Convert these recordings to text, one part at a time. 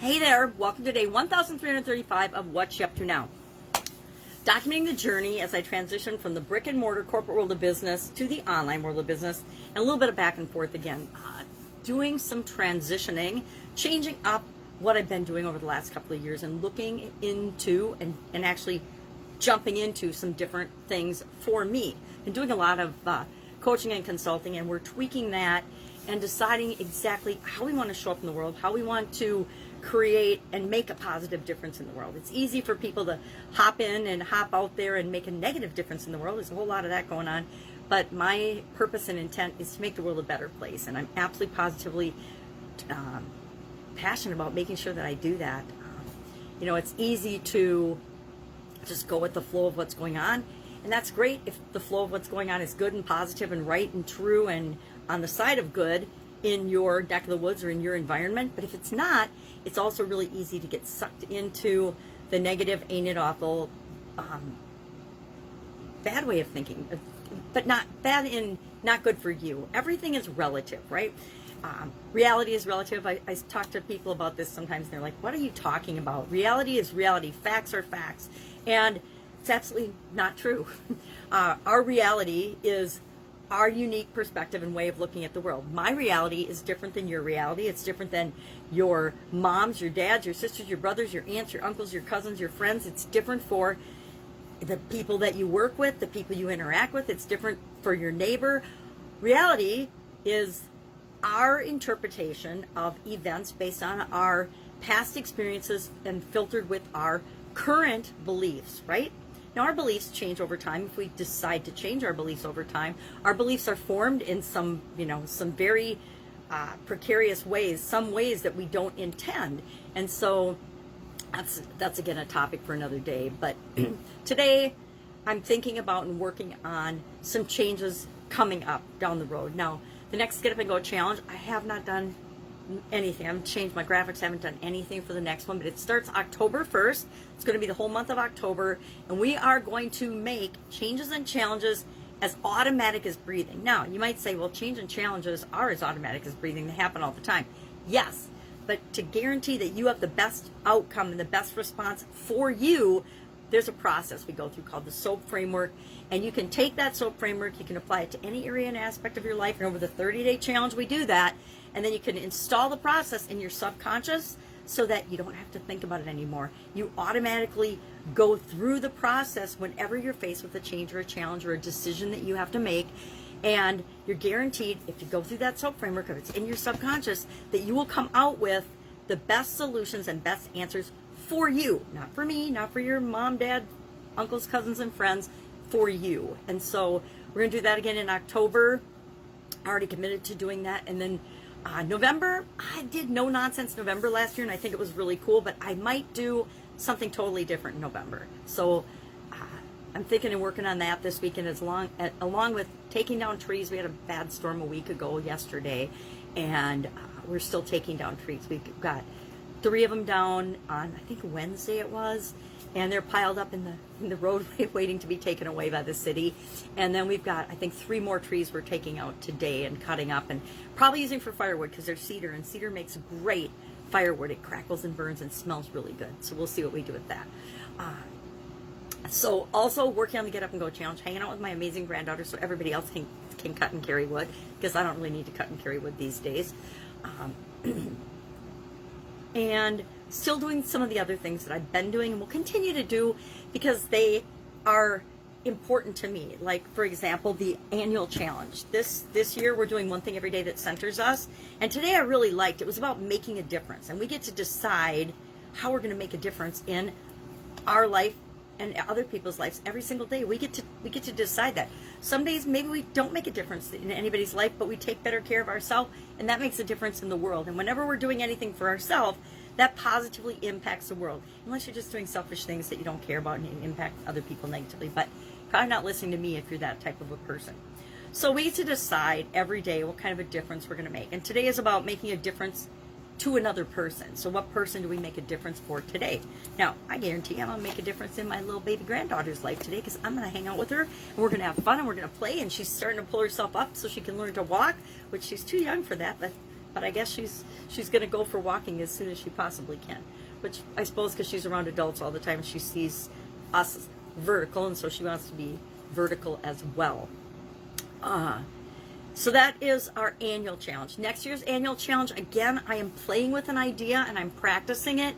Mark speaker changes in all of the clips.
Speaker 1: Hey there, welcome to day 1335 of What You Up To Now. Documenting the journey as I transition from the brick and mortar corporate world of business to the online world of business, and a little bit of back and forth again. Doing some transitioning, changing up what I've been doing over the last couple of years and looking into and actually jumping into some different things for me. And doing a lot of coaching and consulting, and we're tweaking that and deciding exactly how we want to show up in the world, how we want to create and make a positive difference in the world. It's easy for people to hop in and hop out there and make a negative difference in the world. There's a whole lot of that going on. But my purpose and intent is to make the world a better place. And I'm absolutely positively passionate about making sure that I do that. It's easy to just go with the flow of what's going on. And that's great if the flow of what's going on is good and positive and right and true and on the side of good in your neck of the woods or in your environment. But if it's not, it's also really easy to get sucked into the negative, ain't it awful, bad way of thinking, but not bad in not good for you. Everything is relative, right? Reality is relative. I talk to people about this sometimes, and they're like, what are you talking about? Reality is reality. Facts are facts. And it's absolutely not true. Our reality is our unique perspective and way of looking at the world. My reality is different than your reality. It's different than your moms, your dads, your sisters, your brothers, your aunts, your uncles, your cousins, your friends. It's different for the people that you work with, the people you interact with. It's different for your neighbor. Reality is our interpretation of events based on our past experiences and filtered with our current beliefs, right? Now, our beliefs change over time. If we decide to change our beliefs over time, our beliefs are formed in some very precarious ways, some ways that we don't intend. And so that's again a topic for another day. But today I'm thinking about and working on some changes coming up down the road. Now, the next Get Up and Go challenge, I have not done anything. I haven't changed my graphics, I haven't done anything for the next one, but it starts October 1st. It's going to be the whole month of October, and we are going to make changes and challenges as automatic as breathing. Now, you might say, well, change and challenges are as automatic as breathing. They happen all the time. Yes, but to guarantee that you have the best outcome and the best response for you, there's a process we go through called the SOAP framework, and you can take that SOAP framework, you can apply it to any area and aspect of your life, and over the 30-day challenge we do that, and then you can install the process in your subconscious so that you don't have to think about it anymore. You automatically go through the process whenever you're faced with a change or a challenge or a decision that you have to make, and you're guaranteed, if you go through that SOAP framework, if it's in your subconscious, that you will come out with the best solutions and best answers for you, not for me, not for your mom, dad, uncles, cousins, and friends, for you. And so we're going to do that again in October. I already committed to doing that. And then November, I did No Nonsense November last year, and I think it was really cool, but I might do something totally different in November. So I'm thinking and working on that this weekend, along with taking down trees. We had a bad storm a week ago yesterday, and we're still taking down trees. We've got 3 of them down on, I think, Wednesday it was, and they're piled up in the roadway waiting to be taken away by the city. And then we've got, I think, 3 more trees we're taking out today and cutting up and probably using for firewood because they're cedar, and cedar makes great firewood. It crackles and burns and smells really good. So we'll see what we do with that. So also working on the Get Up and Go challenge, hanging out with my amazing granddaughter so everybody else can cut and carry wood, because I don't really need to cut and carry wood these days. And still doing some of the other things that I've been doing and will continue to do because they are important to me. Like, for example, the annual challenge. This year we're doing one thing every day that centers us. And today I really liked it. It was about making a difference. And we get to decide how we're going to make a difference in our life and other people's lives every single day. We get to decide that. Some days maybe we don't make a difference in anybody's life, but we take better care of ourselves, and that makes a difference in the world. And whenever we're doing anything for ourselves, that positively impacts the world. Unless you're just doing selfish things that you don't care about and you impact other people negatively. But probably not listening to me if you're that type of a person. So we get to decide every day what kind of a difference we're going to make. And today is about making a difference to another person. So what person do we make a difference for today? Now, I guarantee I'm going to make a difference in my little baby granddaughter's life today, because I'm going to hang out with her, and we're going to have fun, and we're going to play, and she's starting to pull herself up so she can learn to walk, which she's too young for that, but but I guess she's going to go for walking as soon as she possibly can, which I suppose because she's around adults all the time, she sees us vertical, and so she wants to be vertical as well. So that is our annual challenge. Next year's annual challenge, again, I am playing with an idea and I'm practicing it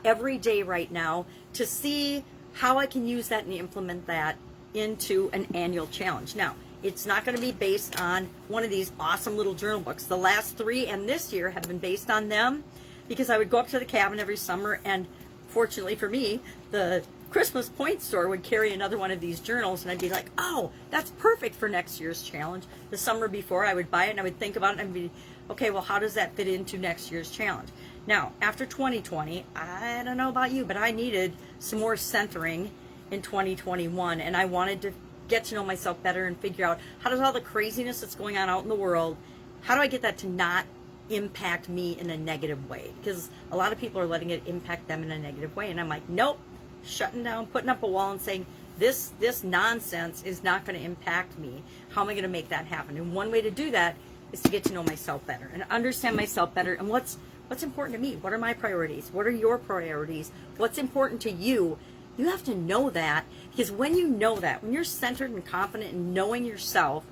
Speaker 1: every day right now to see how I can use that and implement that into an annual challenge. Now, it's not going to be based on one of these awesome little journal books. The last 3 and this year have been based on them because I would go up to the cabin every summer, and fortunately for me, the Christmas point store would carry another one of these journals, and I'd be like, oh, that's perfect for next year's challenge. The summer before, I would buy it and I would think about it and I'd be, okay, well, how does that fit into next year's challenge? Now, after 2020, I don't know about you, but I needed some more centering in 2021, and I wanted to get to know myself better and figure out how does all the craziness that's going on out in the world, how do I get that to not impact me in a negative way? Because a lot of people are letting it impact them in a negative way, and I'm like, nope, shutting down, putting up a wall and saying, this nonsense is not going to impact me. How am I going to make that happen? And one way to do that is to get to know myself better and understand myself better and what's important to me. What are my priorities? What are your priorities? What's important to you? You have to know that, because when you know that, when you're centered and confident in knowing yourself,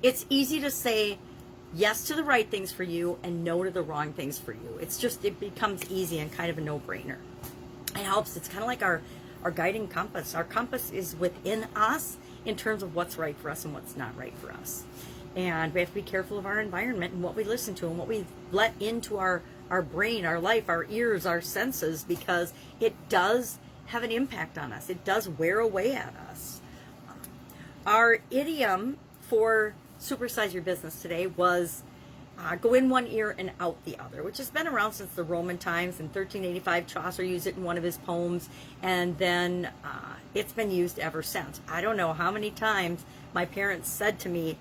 Speaker 1: it's easy to say yes to the right things for you and no to the wrong things for you. It becomes easy and kind of a no-brainer. It helps. It's kind of like our guiding compass. Our compass is within us in terms of what's right for us and what's not right for us. And we have to be careful of our environment and what we listen to and what we let into our brain, our life, our ears, our senses, because it does have an impact on us. It does wear away at us. Our idiom for Supersize Your Business today was go in one ear and out the other, which has been around since the Roman times. In 1385, Chaucer used it in one of his poems, and then it's been used ever since. I don't know how many times my parents said to me,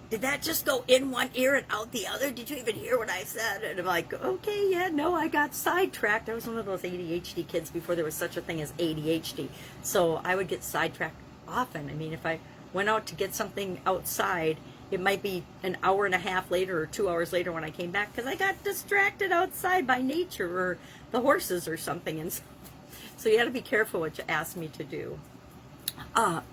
Speaker 1: did that just go in one ear and out the other? Did you even hear what I said? And I'm like, okay, yeah, no, I got sidetracked. I was one of those ADHD kids before there was such a thing as ADHD. So I would get sidetracked often. I mean, if I went out to get something outside, it might be an hour and a half later or 2 hours later when I came back because I got distracted outside by nature or the horses or something. And so you got to be careful what you ask me to do. I'm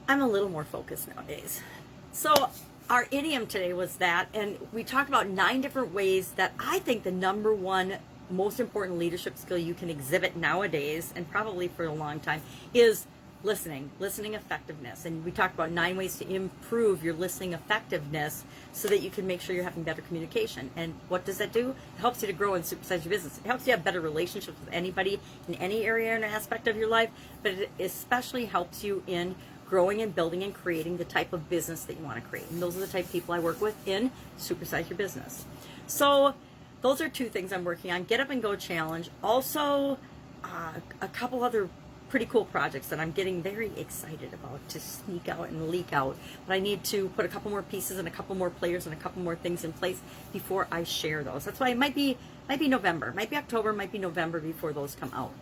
Speaker 1: a little more focused nowadays. So our idiom today was that, and we talked about 9 different ways that I think the number one most important leadership skill you can exhibit nowadays, and probably for a long time, is listening effectiveness. And we talked about 9 ways to improve your listening effectiveness so that you can make sure you're having better communication. And what does that do? It helps you to grow and supersize your business. It helps you have better relationships with anybody in any area and aspect of your life, but it especially helps you in growing and building and creating the type of business that you want to create. And those are the type of people I work with in Supersize Your Business. So those are 2 things I'm working on. Get Up and Go Challenge. Also, a couple other pretty cool projects that I'm getting very excited about to sneak out and leak out. But I need to put a couple more pieces and a couple more players and a couple more things in place before I share those. That's why it might be November, might be October, might be November before those come out.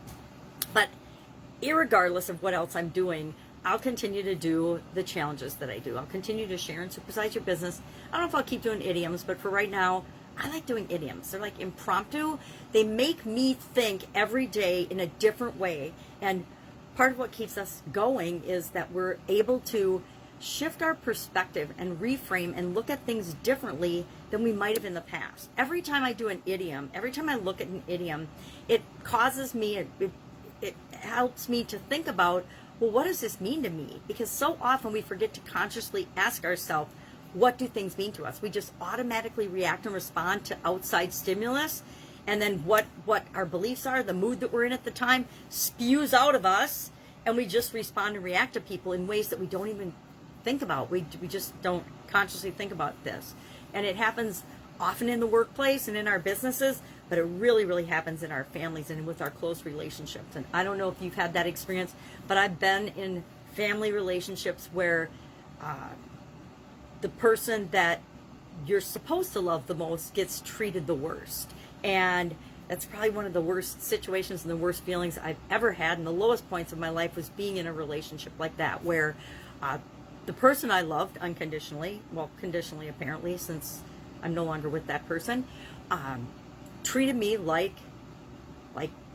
Speaker 1: But irregardless of what else I'm doing, I'll continue to do the challenges that I do. I'll continue to share and supersize your business. I don't know if I'll keep doing idioms, but for right now, I like doing idioms. They're like impromptu. They make me think every day in a different way. And part of what keeps us going is that we're able to shift our perspective and reframe and look at things differently than we might have in the past. Every time I do an idiom, every time I look at an idiom, it causes me, it helps me to think about, well, what does this mean to me? Because so often we forget to consciously ask ourselves, what do things mean to us? We just automatically react and respond to outside stimulus, and then what our beliefs are, the mood that we're in at the time, spews out of us, and we just respond and react to people in ways that we don't even think about. We just don't consciously think about this. And it happens often in the workplace and in our businesses, but it really, really happens in our families and with our close relationships. And I don't know if you've had that experience, but I've been in family relationships where the person that you're supposed to love the most gets treated the worst. And that's probably one of the worst situations and the worst feelings I've ever had. And the lowest points of my life was being in a relationship like that, where the person I loved unconditionally, well, conditionally apparently, since I'm no longer with that person, treated me like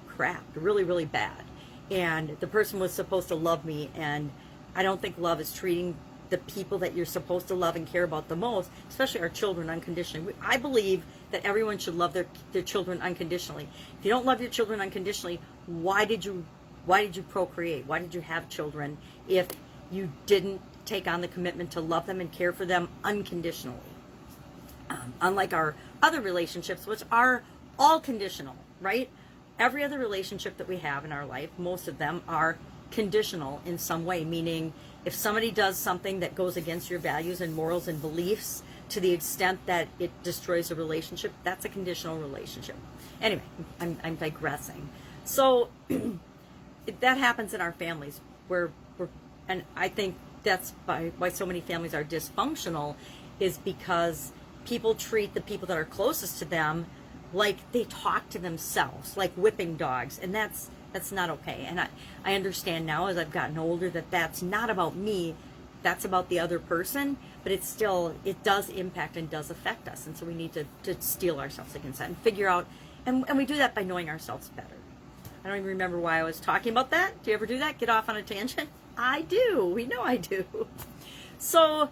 Speaker 1: crap, really, really bad. And the person was supposed to love me, and I don't think love is treating the people that you're supposed to love and care about the most, especially our children, unconditionally. I believe that everyone should love their children unconditionally. If you don't love your children unconditionally, why did you procreate? Why did you have children if you didn't take on the commitment to love them and care for them unconditionally? Unlike our other relationships, which are all conditional, right? Every other relationship that we have in our life, most of them are conditional in some way, meaning if somebody does something that goes against your values and morals and beliefs to the extent that it destroys a relationship, that's a conditional relationship. Anyway, I'm digressing. So that happens in our families and I think that's why so many families are dysfunctional, is because people treat the people that are closest to them like they talk to themselves, like whipping dogs, and that's not okay. And I understand now as I've gotten older that that's not about me, that's about the other person, but it does impact and does affect us. And so we need to steel ourselves against that and figure out, and we do that by knowing ourselves better. I don't even remember why I was talking about that. Do you ever do that? Get off on a tangent? I do. We know I do. So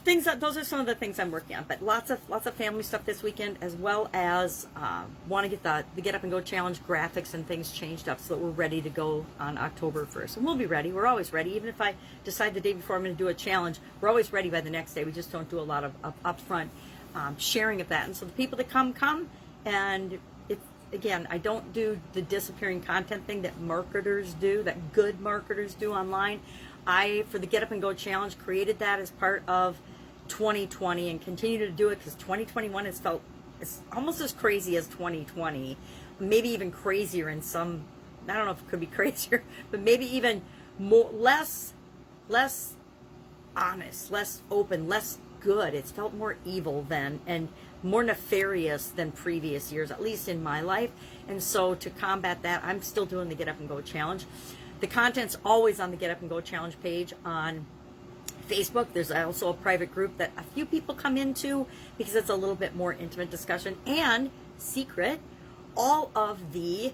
Speaker 1: those are some of the things I'm working on, but lots of family stuff this weekend, as well as want to get the Get Up and Go Challenge graphics and things changed up so that we're ready to go on October 1st. And we'll be ready. We're always ready. Even if I decide the day before I'm going to do a challenge, we're always ready by the next day. We just don't do a lot of upfront sharing of that. And so the people that come, and again, I don't do the disappearing content thing that marketers do, that good marketers do online. For the Get Up and Go Challenge, created that as part of 2020 and continue to do it because 2021 has felt almost as crazy as 2020, maybe even crazier in some, I don't know if it could be crazier, but maybe even less honest, less open, less good. It's felt more evil and more nefarious than previous years, at least in my life. And so to combat that, I'm still doing the Get Up and Go Challenge. The content's always on the Get Up and Go Challenge page on Facebook. There's also a private group that a few people come into because it's a little bit more intimate discussion. And secret, all of the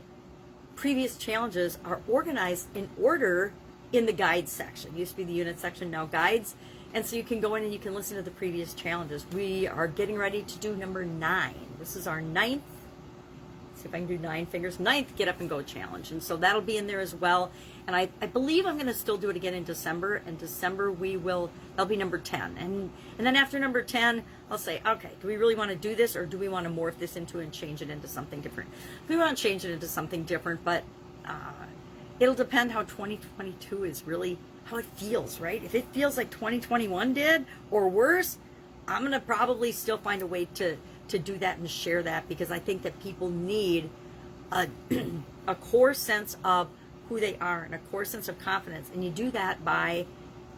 Speaker 1: previous challenges are organized in order in the guides section. It used to be the unit section, now guides. And so you can go in and you can listen to the previous challenges. We are getting ready to do number 9. This is our 9th. See if I can do 9 fingers. 9th Get Up and Go Challenge. And so that'll be in there as well. And I believe I'm going to still do it again in December. In December, that'll be number 10. And then after number 10, I'll say, okay, do we really want to do this, or do we want to morph this into and change it into something different? We want to change it into something different, but it'll depend how 2022 is really, how it feels, right? If it feels like 2021 did, or worse, I'm going to probably still find a way to do that and share that, because I think that people need a core sense of who they are and a core sense of confidence. And you do that by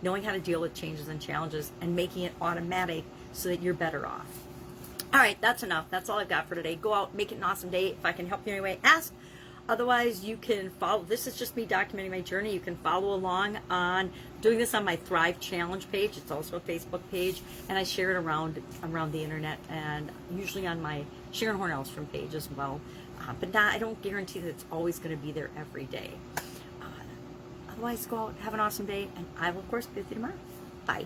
Speaker 1: knowing how to deal with changes and challenges and making it automatic so that you're better off. All right, that's enough. That's all I've got for today. Go out, make it an awesome day. If I can help you in any way, ask. Otherwise, you can follow. This is just me documenting my journey. You can follow along on doing this on my Thrive Challenge page. It's also a Facebook page, and I share it around the internet, and usually on my Sharon Horne-Ellstrom page as well. But I don't guarantee that it's always going to be there every day. Otherwise, go out, have an awesome day, and I will, of course, be with you tomorrow. Bye.